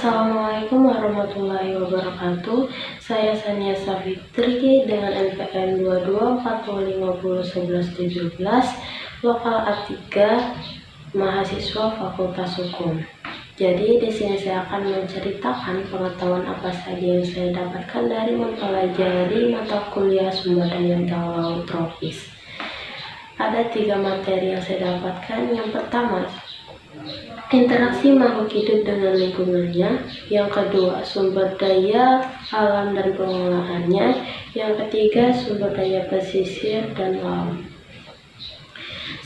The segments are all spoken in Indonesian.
Assalamualaikum warahmatullahi wabarakatuh. Saya Sania Safitri dengan NPM 2240501117, lokal A3, mahasiswa Fakultas Hukum. Jadi di sini saya akan menceritakan pengetahuan apa saja yang saya dapatkan dari mempelajari mata kuliah sumber daya laut tropis. Ada 3 materi yang saya dapatkan. Yang pertama, interaksi makhluk hidup dengan lingkungannya. Yang kedua, sumber daya alam dan pengolahannya. Yang ketiga, sumber daya pesisir dan laut.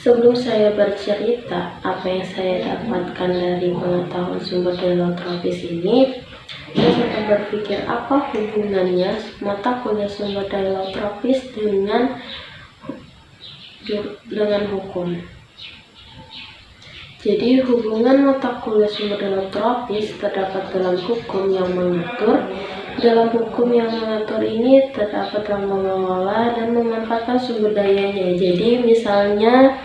Sebelum saya bercerita apa yang saya dapatkan dari pengetahuan sumber daya laut tropis ini, saya sempat berpikir apa hubungannya mata kuliah sumber daya laut tropis dengan hukum. Jadi hubungan mata kuliah sumber daya laut tropis terdapat dalam hukum yang mengatur. Dalam hukum yang mengatur ini terdapat dalam mengelola dan memanfaatkan sumber dayanya. Jadi misalnya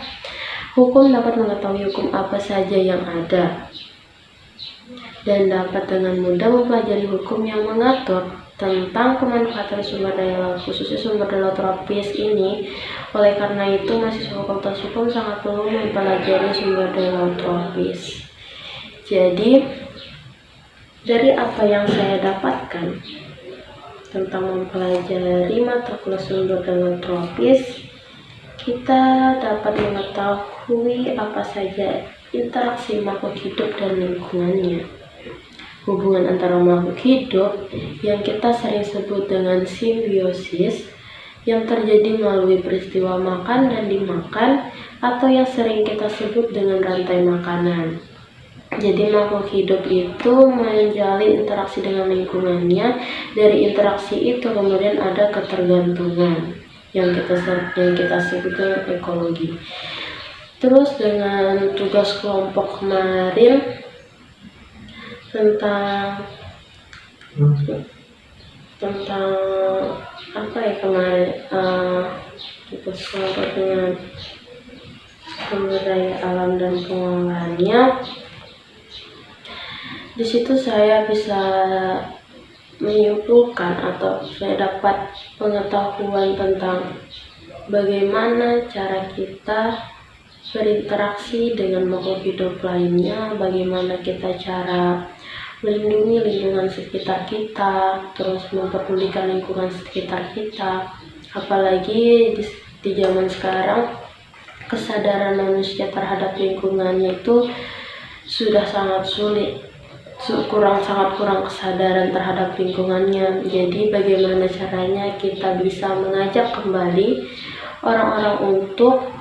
hukum dapat mengetahui hukum apa saja yang ada dan dapat dengan mudah mempelajari hukum yang mengatur tentang pemanfaatan sumber daya laut, khususnya sumber daya laut tropis ini. Oleh karena itu, mahasiswa Fakultas Hukum sangat perlu mempelajari sumber daya laut tropis. Jadi, dari apa yang saya dapatkan tentang mempelajari mata kuliah sumber daya laut tropis, kita dapat mengetahui apa saja interaksi makhluk hidup dan lingkungannya. Hubungan antara makhluk hidup yang kita sering sebut dengan simbiosis yang terjadi melalui peristiwa makan dan dimakan, atau yang sering kita sebut dengan rantai makanan. Jadi makhluk hidup itu menjalin interaksi dengan lingkungannya. Dari interaksi itu kemudian ada ketergantungan yang kita sebut dengan ekologi. Terus dengan tugas kelompok kemarin tentang apa ya kemarin, tugas kelompok dengan sumber daya alam dan pengolahannya. Di situ saya bisa menyimpulkan atau saya dapat pengetahuan tentang bagaimana cara kita berinteraksi dengan makhluk hidup lainnya, bagaimana kita cara melindungi lingkungan sekitar kita, terus memperdulikan lingkungan sekitar kita. Apalagi di zaman sekarang, kesadaran manusia terhadap lingkungannya itu sudah sangat sulit, sangat kurang kesadaran terhadap lingkungannya. Jadi bagaimana caranya kita bisa mengajak kembali orang-orang untuk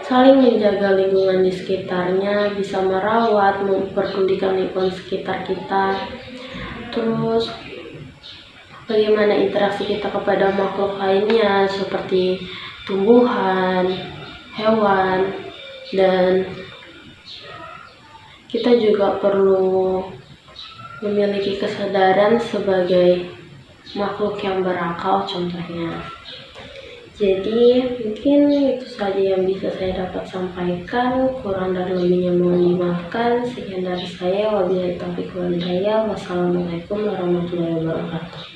saling menjaga lingkungan di sekitarnya, bisa merawat, memperdulikan lingkungan sekitar kita. Terus bagaimana interaksi kita kepada makhluk lainnya seperti tumbuhan, hewan, dan kita juga perlu memiliki kesadaran sebagai makhluk yang berakal contohnya. Jadi mungkin itu saja yang bisa saya dapat sampaikan, kurang dan lebihnya mohon dimaafkan. Sekian dari saya, wabillahi taufiq wal hidayah. Wassalamualaikum warahmatullahi wabarakatuh.